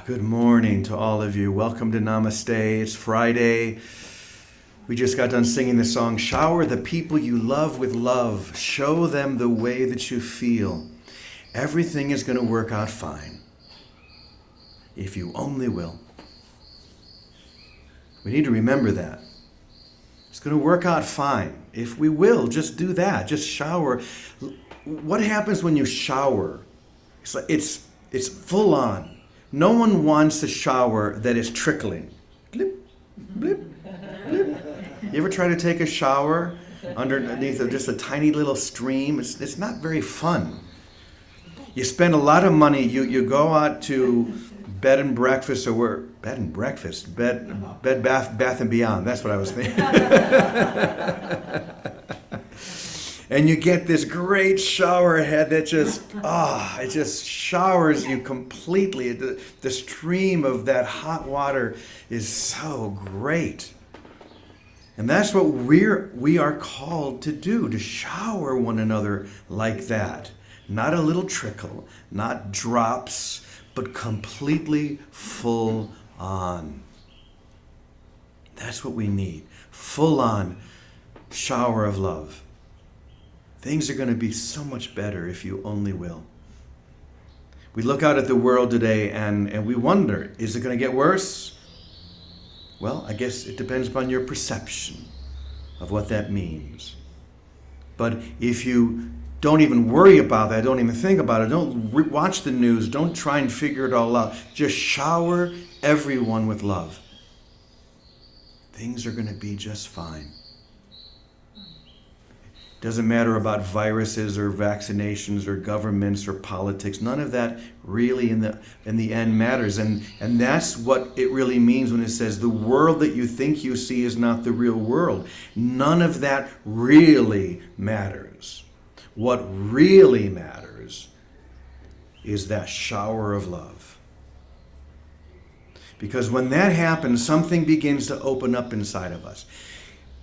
Good morning to all of you. Welcome to Namaste. It's Friday. We just got done singing the song, Shower the people you love with love. Show them the way that you feel. Everything is going to work out fine. If you only will. We need to remember that. It's going to work out fine. If we will, just do that. Just shower. What happens when you shower? It's full on. No one wants a shower that is trickling. Blip, blip, blip. You ever try to take a shower underneath just a tiny little stream? It's not very fun. You spend a lot of money. You go out to bed and breakfast Bath and Beyond. That's what I was thinking. And you get this great shower head that it just showers you completely. The stream of that hot water is so great. And that's what we are called to do, to shower one another like that. Not a little trickle, not drops, but completely full on. That's what we need. Full on shower of love. Things are going to be so much better if you only will. We look out at the world today and we wonder, is it going to get worse? Well, I guess it depends upon your perception of what that means. But if you don't even worry about that, don't even think about it, don't watch the news, don't try and figure it all out, just shower everyone with love. Things are going to be just fine. Doesn't matter about viruses or vaccinations or governments or politics. None of that really in the end matters. And that's what it really means when it says the world that you think you see is not the real world. None of that really matters. What really matters is that shower of love. Because when that happens, something begins to open up inside of us.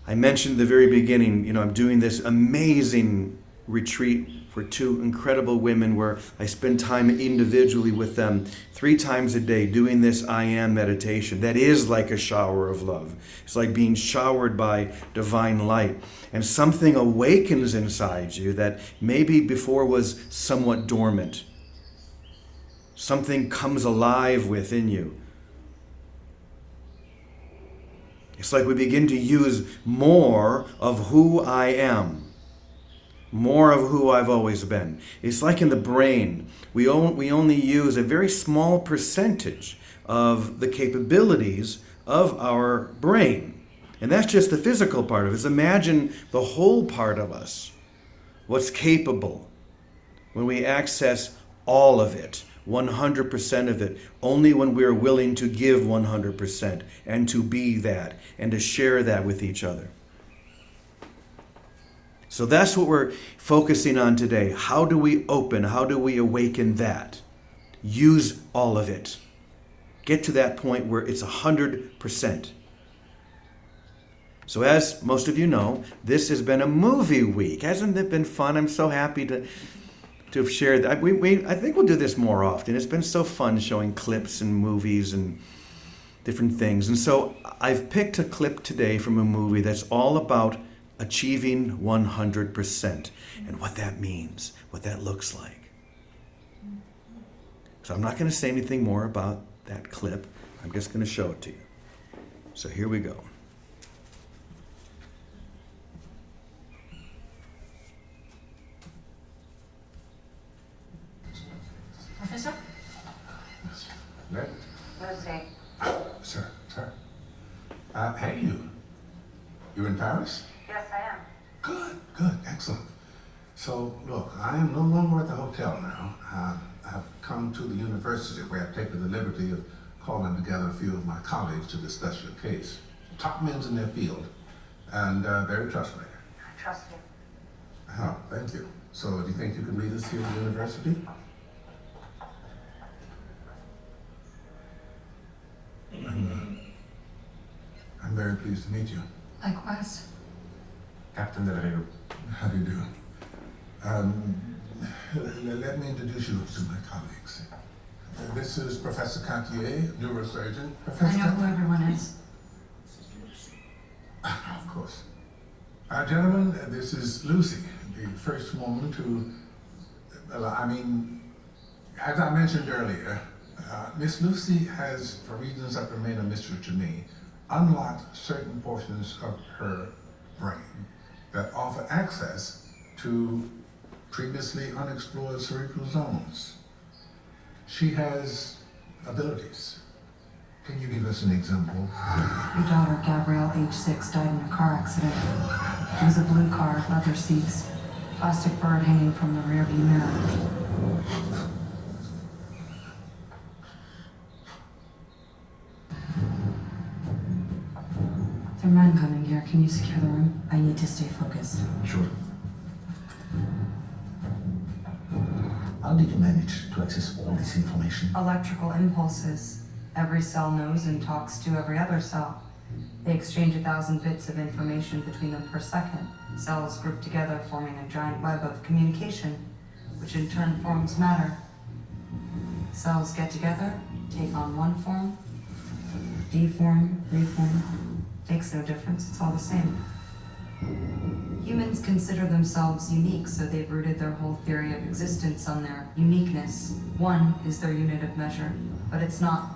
I mentioned at the very beginning, I'm doing this amazing retreat for two incredible women where I spend time individually with them 3 times a day doing this I Am meditation. That is like a shower of love. It's like being showered by divine light. And something awakens inside you that maybe before was somewhat dormant. Something comes alive within you. It's like we begin to use more of who I am, more of who I've always been. It's like in the brain, we only use a very small percentage of the capabilities of our brain. And that's just the physical part of it. Imagine the whole part of us, what's capable when we access all of it. 100% of it, only when we're willing to give 100% and to be that and to share that with each other. So that's what we're focusing on today. How do we open? How do we awaken that? Use all of it. Get to that point where it's 100%. So as most of you know, this has been a movie week. Hasn't it been fun? I'm so happy to have shared that. I think we'll do this more often. It's been so fun showing clips and movies and different things. And so I've picked a clip today from a movie that's all about achieving 100% and what that means, what that looks like. So I'm not going to say anything more about that clip. I'm just going to show it to you. So here we go. Professor? Let? Wednesday. Sir. Hey, you. You in Paris? Yes, I am. Good, excellent. So, look, I am no longer at the hotel now. I've come to the university where I've taken the liberty of calling together a few of my colleagues to discuss your case. Top men in their field, and very trustworthy. I trust you. Oh, thank you. So, do you think you can lead us here at the university? I'm very pleased to meet you. Likewise. Captain Delano. How do you do? Let me introduce you to my colleagues. This This is Professor Cantier, neurosurgeon. I Professor know who everyone is. Of course. Gentlemen, this is Lucy, the first woman to, as I mentioned earlier, Miss Lucy has, for reasons that remain a mystery to me, unlocked certain portions of her brain that offer access to previously unexplored cerebral zones. She has abilities. Can you give us an example? Your daughter, Gabrielle, age 6, died in a car accident. It was a blue car, leather seats, plastic bird hanging from the rearview mirror. There are men coming here. Can you secure the room? I need to stay focused. Sure. How did you manage to access all this information? Electrical impulses. Every cell knows and talks to every other cell. They exchange 1,000 bits of information between them per second. Cells group together, forming a giant web of communication, which in turn forms matter. Cells get together, take on one form, deform, reform. Makes no difference, it's all the same. Humans consider themselves unique, so they've rooted their whole theory of existence on their uniqueness. One is their unit of measure, but it's not.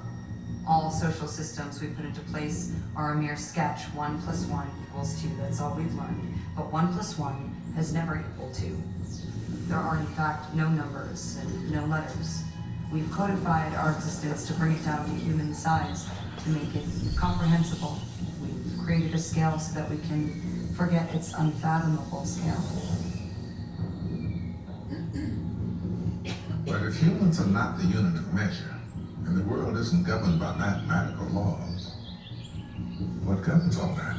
All social systems we put into place are a mere sketch. 1 + 1 = 2, that's all we've learned. But 1 + 1 has never equaled 2. There are in fact no numbers and no letters. We've codified our existence to bring it down to human size, to make it comprehensible. We've created a scale so that we can forget its unfathomable scale. But if humans are not the unit of measure, and the world isn't governed by mathematical laws, what governs all that?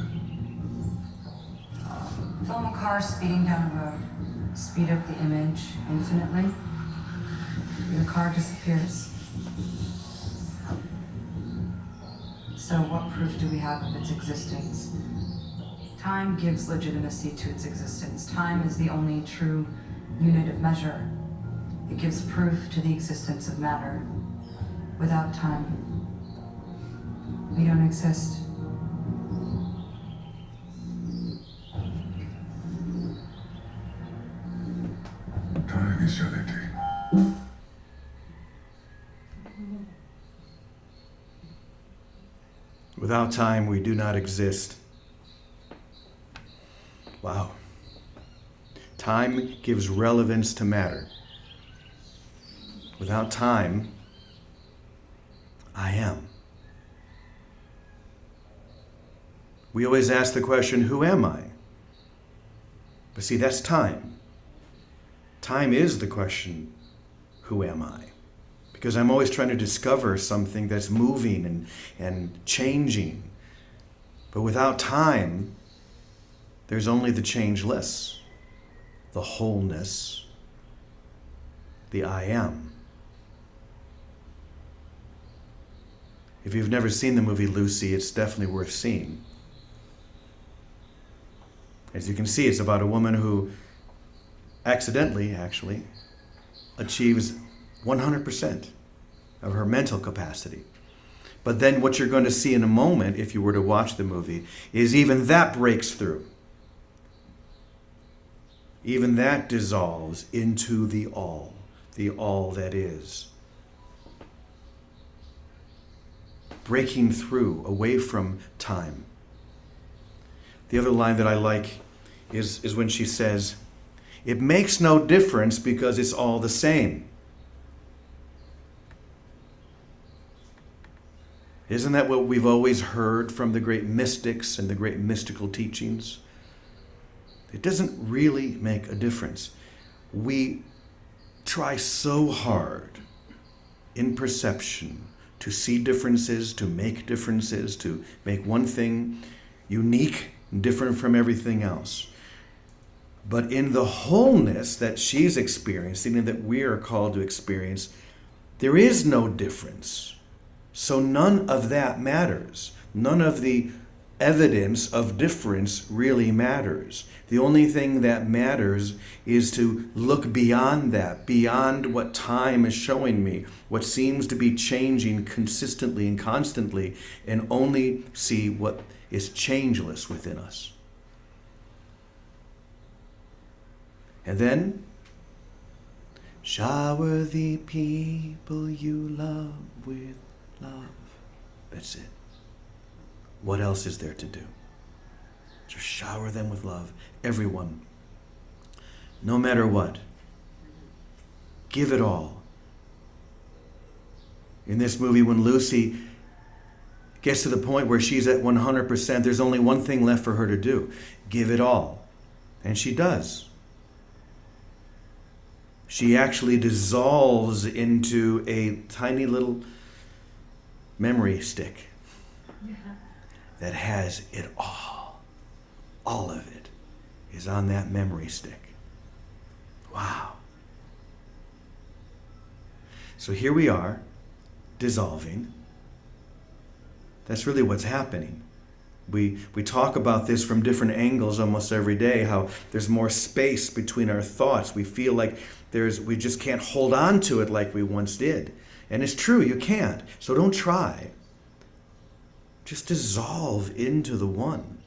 Film a car speeding down a road. Speed up the image infinitely. Your car disappears. So what proof do we have of its existence? Time gives legitimacy to its existence. Time is the only true unit of measure. It gives proof to the existence of matter. Without time, we don't exist. Time is unity. Without time, we do not exist. Wow. Time gives relevance to matter. Without time, I am. We always ask the question, who am I? But see, that's time. Time is the question, who am I? Because I'm always trying to discover something that's moving and changing. But without time, there's only the changeless, the wholeness, the I am. If you've never seen the movie Lucy, it's definitely worth seeing. As you can see, it's about a woman who accidentally, actually, achieves 100% of her mental capacity. But then what you're going to see in a moment, if you were to watch the movie, is even that breaks through. Even that dissolves into the all that is. Breaking through, away from time. The other line that I like is when she says, "It makes no difference because it's all the same." Isn't that what we've always heard from the great mystics and the great mystical teachings? It doesn't really make a difference. We try so hard in perception to see differences, to make differences, to make one thing unique and different from everything else. But in the wholeness that she's experiencing and that we are called to experience, there is no difference. So none of that matters. None of the evidence of difference really matters. The only thing that matters is to look beyond that, beyond what time is showing me, what seems to be changing consistently and constantly, and only see what is changeless within us. And then, shower the people you love with love. That's it. What else is there to do? Just shower them with love. Everyone. No matter what. Give it all. In this movie, when Lucy gets to the point where she's at 100%, there's only one thing left for her to do. Give it all. And she does. She actually dissolves into a tiny little memory stick that has it all. All of it is on that memory stick. Wow. So here we are, dissolving. That's really what's happening. We talk about this from different angles almost every day, how there's more space between our thoughts. We feel like we just can't hold on to it like we once did. And it's true, you can't. So don't try. Just dissolve into the one.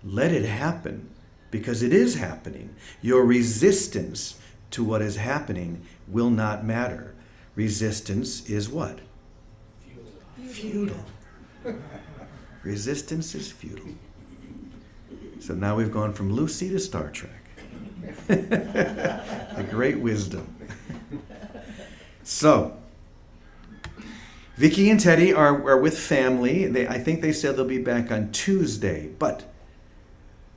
Let it happen, because it is happening. Your resistance to what is happening will not matter. Resistance is what? Futile. Resistance is futile. So now we've gone from Lucy to Star Trek. A great wisdom. So, Vicky and Teddy are with family. I think they said they'll be back on Tuesday, but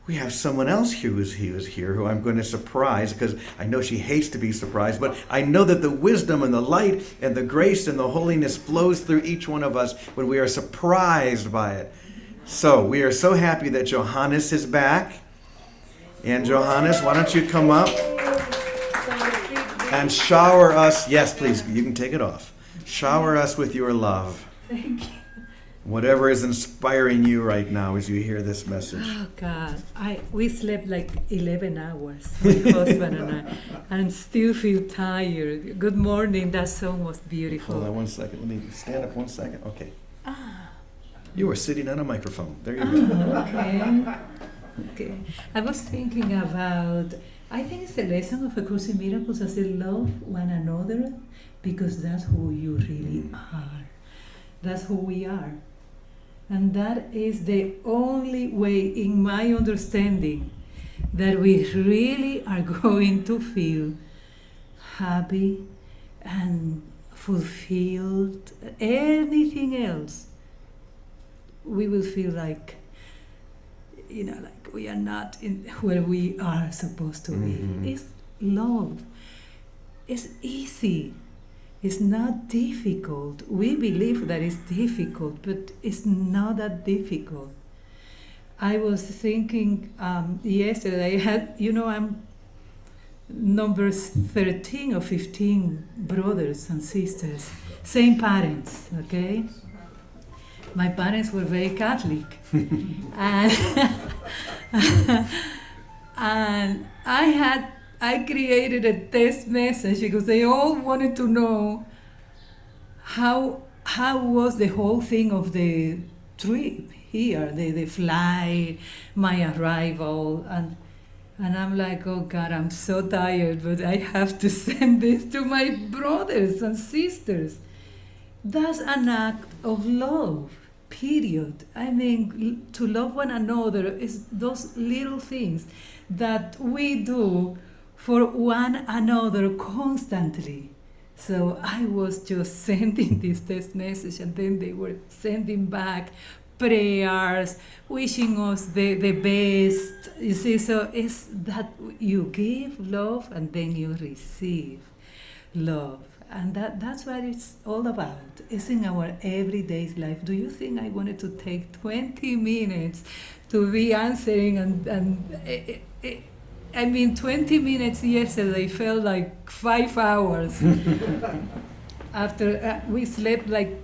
we have someone else who is here who I'm going to surprise, because I know she hates to be surprised, but I know that the wisdom and the light and the grace and the holiness flows through each one of us when we are surprised by it. So we are so happy that Johannes is back. And Johannes, why don't you come up and shower us. Yes, please, you can take it off. Shower us with your love. Thank you. Whatever is inspiring you right now as you hear this message. Oh God, we slept like 11 hours, my husband and I, and still feel tired. Good morning. That song was beautiful. Hold on 1 second. Let me stand up 1 second. Okay. You were sitting on a microphone. There you go. Okay. Okay. I was thinking about, I think it's the lesson of A Course in Miracles, as they love one another, because that's who you really are. That's who we are. And that is the only way, in my understanding, that we really are going to feel happy and fulfilled. Anything else, we will feel like, like we are not in where we are supposed to be. It's love. It's easy. It's not difficult. We believe that it's difficult, but it's not that difficult. I was thinking yesterday, I'm number 13 or 15 brothers and sisters, same parents, okay? My parents were very Catholic. And I created a test message because they all wanted to know how was the whole thing of the trip here, the flight, my arrival, and I'm like, oh God, I'm so tired, but I have to send this to my brothers and sisters. That's an act of love, period. I mean, to love one another is those little things that we do for one another constantly. So I was just sending this text message, and then they were sending back prayers, wishing us the best. You see, so it's that you give love and then you receive love. And that's what it's all about. It's in our everyday life. Do you think I wanted to take 20 minutes to be answering I mean, 20 minutes yesterday felt like 5 hours. After we slept like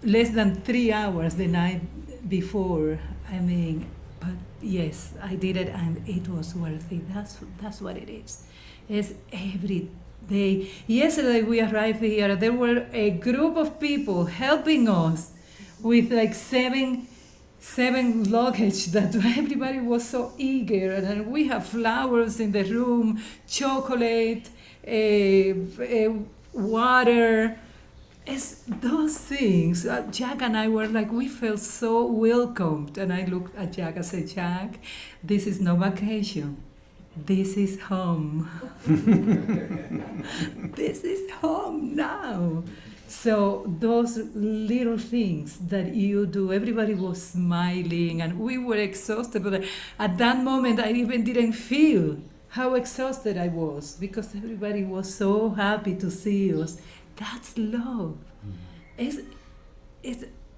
less than 3 hours the night before. I mean, but yes, I did it, and it was worth it. That's what it is. It's every day. Yesterday we arrived here. There were a group of people helping us with like seven luggage that everybody was so eager, and we have flowers in the room, chocolate, water. It's those things. Jack and I were like, we felt so welcomed. And I looked at Jack and said, Jack, this is no vacation. This is home. This is home now. So those little things that you do, everybody was smiling and we were exhausted. But at that moment, I even didn't feel how exhausted I was because everybody was so happy to see us. That's love. It's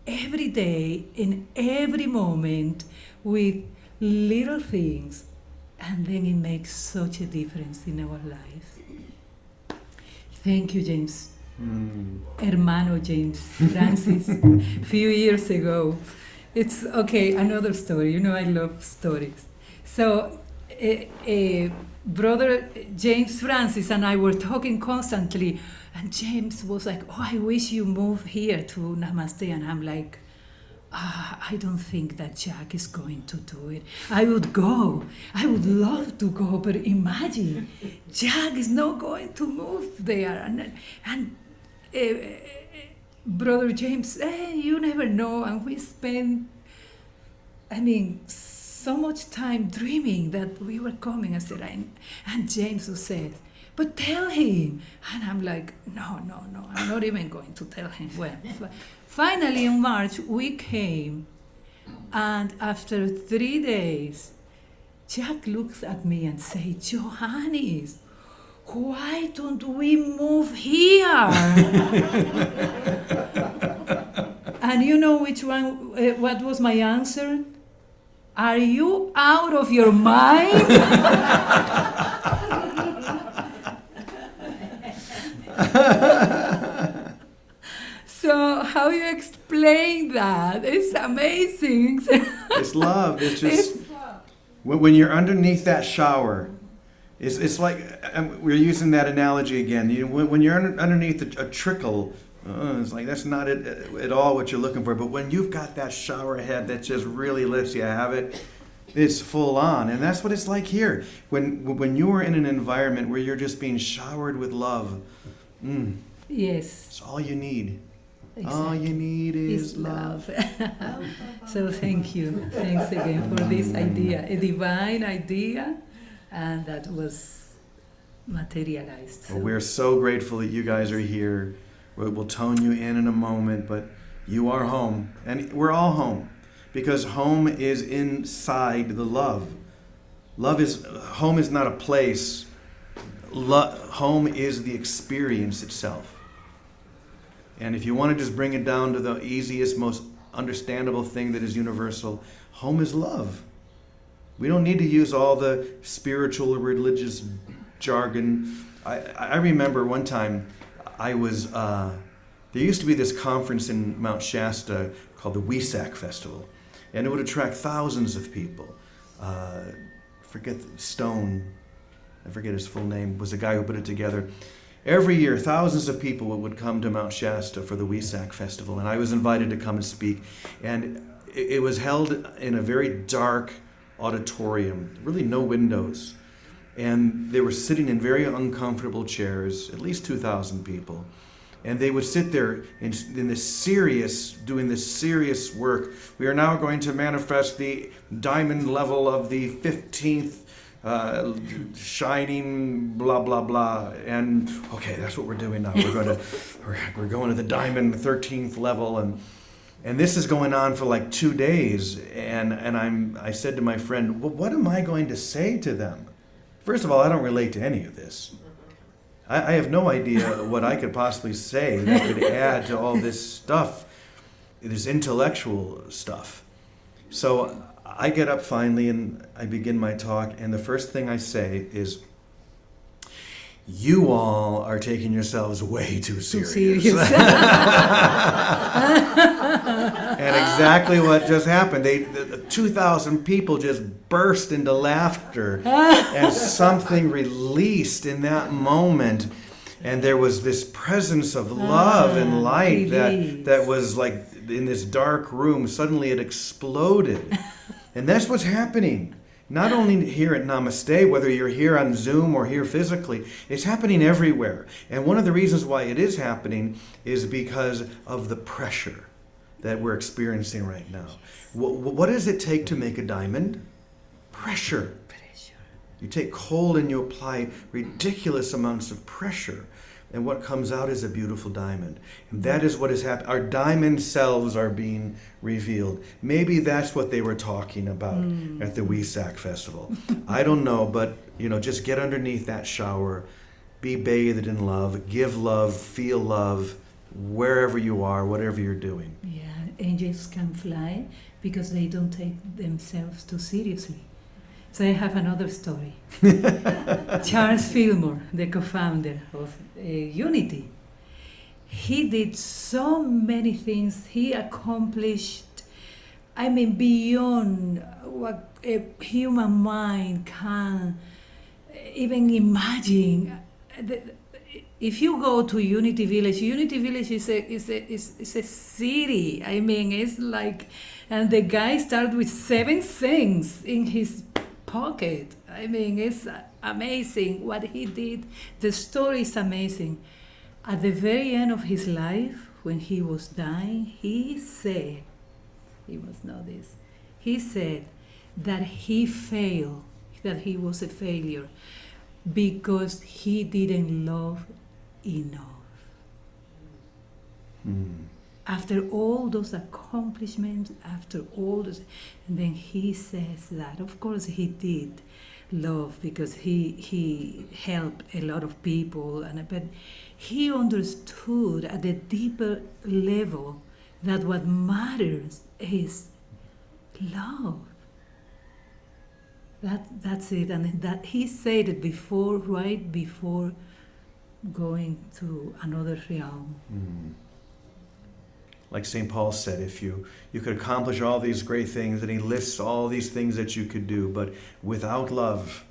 every day, in every moment, with little things, and then it makes such a difference in our lives. Thank you, James. Hermano James Francis, a few years ago. It's okay, another story. You know, I love stories. So, Brother James Francis and I were talking constantly, and James was like, oh, I wish you move here to Namaste. And I'm like, I don't think that Jack is going to do it. I would go. I would love to go, but imagine, Jack is not going to move there. And Brother James, you never know. And we spent, so much time dreaming that we were coming. I said, and James said, but tell him. And I'm like, no, I'm not even going to tell him. Well, finally in March, we came. And after 3 days, Jack looks at me and says, Johannes, why don't we move here? And you know what was my answer? Are you out of your mind? So how you explain that? It's amazing. It's love. It's just when you're underneath that shower. It's like we're using that analogy again. When you're underneath a trickle, it's like that's not at all what you're looking for. But when you've got that shower head that just really lets you have it, it's full on, and that's what it's like here. When you are in an environment where you're just being showered with love, yes, it's all you need. Exactly. All you need is love. So thank you. Thanks again for this idea, a divine idea, and that was materialized. So. Well, we're so grateful that you guys are here. We'll tone you in a moment, but you are home, and we're all home, because home is inside the love. Home is not a place. Home is the experience itself. And if you want to just bring it down to the easiest, most understandable thing that is universal, home is love. We don't need to use all the spiritual or religious jargon. I remember one time I was, there used to be this conference in Mount Shasta called the Wesak Festival, and it would attract thousands of people. I forget his full name, was the guy who put it together. Every year, thousands of people would come to Mount Shasta for the Wesak Festival, and I was invited to come and speak. And it was held in a very dark auditorium, really no windows. And they were sitting in very uncomfortable chairs, at least 2,000 people. And they would sit there doing this serious work. We are now going to manifest the diamond level of the 15th shining blah blah blah, and okay, that's what we're doing now. We're going to the diamond 13th level, and this is going on for like 2 days, and I said to my friend, well, what am I going to say to them? First of all, I don't relate to any of this. I have no idea what I could possibly say that could add to all this stuff, this intellectual stuff. So I get up finally and I begin my talk, and the first thing I say is, You all are taking yourselves way too serious. And exactly what just happened. The 2,000 people just burst into laughter and something released in that moment. And there was this presence of love and light that was like in this dark room. Suddenly it exploded. And that's what's happening. Not only here at Namaste, whether you're here on Zoom or here physically, it's happening everywhere. And one of the reasons why it is happening is because of the pressure that we're experiencing right now. What does it take to make a diamond? Pressure. You take coal and you apply ridiculous amounts of pressure, and what comes out is a beautiful diamond. And that is what is happening. Our diamond selves are being revealed. Maybe that's what they were talking about at the Wesak Festival. I don't know, but just get underneath that shower, be bathed in love, give love, feel love, wherever you are, whatever you're doing. Yeah, angels can fly because they don't take themselves too seriously. So I have another story. Charles Fillmore, the co-founder of Unity, he did so many things. He accomplished, beyond what a human mind can even imagine. If you go to Unity Village is a city. It's like, and the guy started with 7 things in his pocket. It's amazing what he did. The story is amazing. At the very end of his life, when he was dying, he said, he must know this, he said that he failed, that he was a failure because he didn't love enough. After all those accomplishments, after all those, and then he says that, of course he did love because he helped a lot of people, but he understood at a deeper level that what matters is love. That's it, and that he said it right before going to another realm. Like St. Paul said, if you could accomplish all these great things, and he lists all these things that you could do, but without love,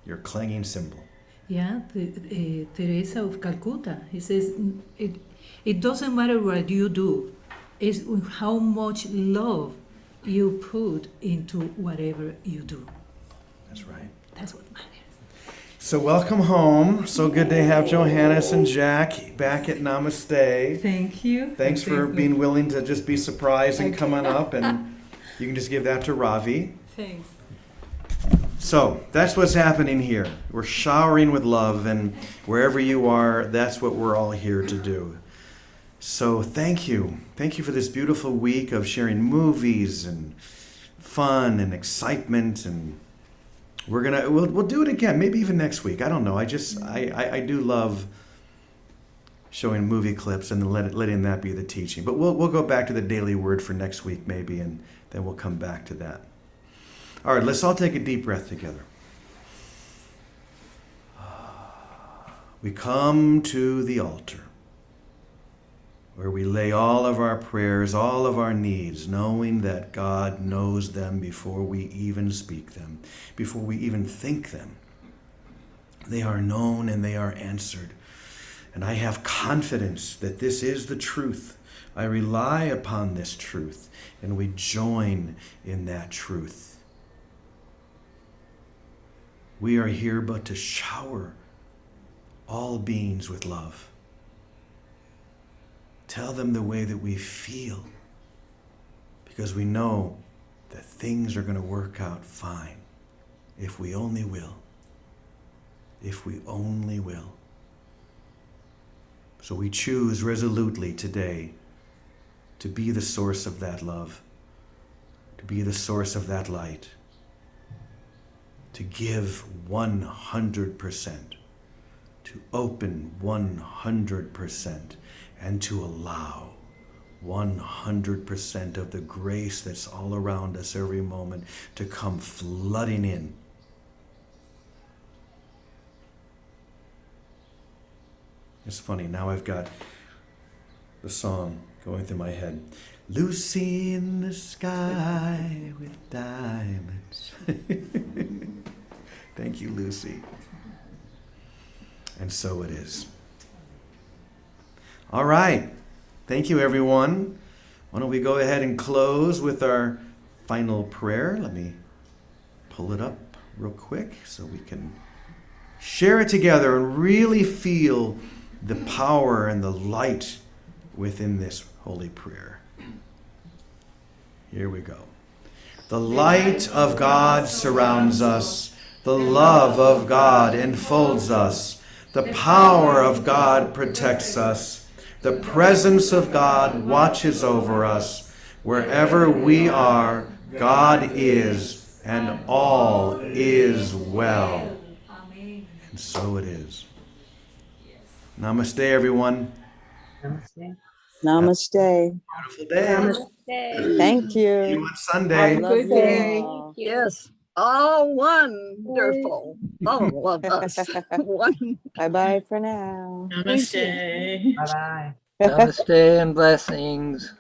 you're a clanging cymbal. Yeah, Teresa of Calcutta, he says, it doesn't matter what you do, it's how much love you put into whatever you do. That's right. That's what matters. So welcome home. So good to have Johannes and Jack back at Namaste. Thank you. Thanks for being willing to just be surprised and come on up, and you can just give that to Ravi. Thanks. So that's what's happening here. We're showering with love, and wherever you are, that's what we're all here to do. So thank you. Thank you for this beautiful week of sharing movies and fun and excitement, and we'll do it again, maybe even next week. I don't know. I do love showing movie clips and letting that be the teaching. But we'll go back to the daily word for next week maybe, and then we'll come back to that. All right, let's all take a deep breath together. We come to the altar, where we lay all of our prayers, all of our needs, knowing that God knows them before we even speak them, before we even think them. They are known and they are answered. And I have confidence that this is the truth. I rely upon this truth, and we join in that truth. We are here but to shower all beings with love. Tell them the way that we feel, because we know that things are going to work out fine if we only will. If we only will. So we choose resolutely today to be the source of that love, to be the source of that light, to give 100%, to open 100%, and to allow 100% of the grace that's all around us every moment to come flooding in. It's funny. Now I've got the song going through my head. Lucy in the sky with diamonds. Thank you, Lucy. And so it is. All right. Thank you, everyone. Why don't we go ahead and close with our final prayer? Let me pull it up real quick so we can share it together and really feel the power and the light within this holy prayer. Here we go. The light of God surrounds us. The love of God enfolds us. The power of God protects us. The presence of God watches over us. Wherever we are, God is, and all is well. Amen. And so it is. Namaste, everyone. Namaste. Namaste. Beautiful day. Namaste. Thank See you you. on Sunday. Love good you day. all. Yes, all wonderful. All of us. One. Bye-bye for now. Thank you. Bye bye. Namaste and blessings.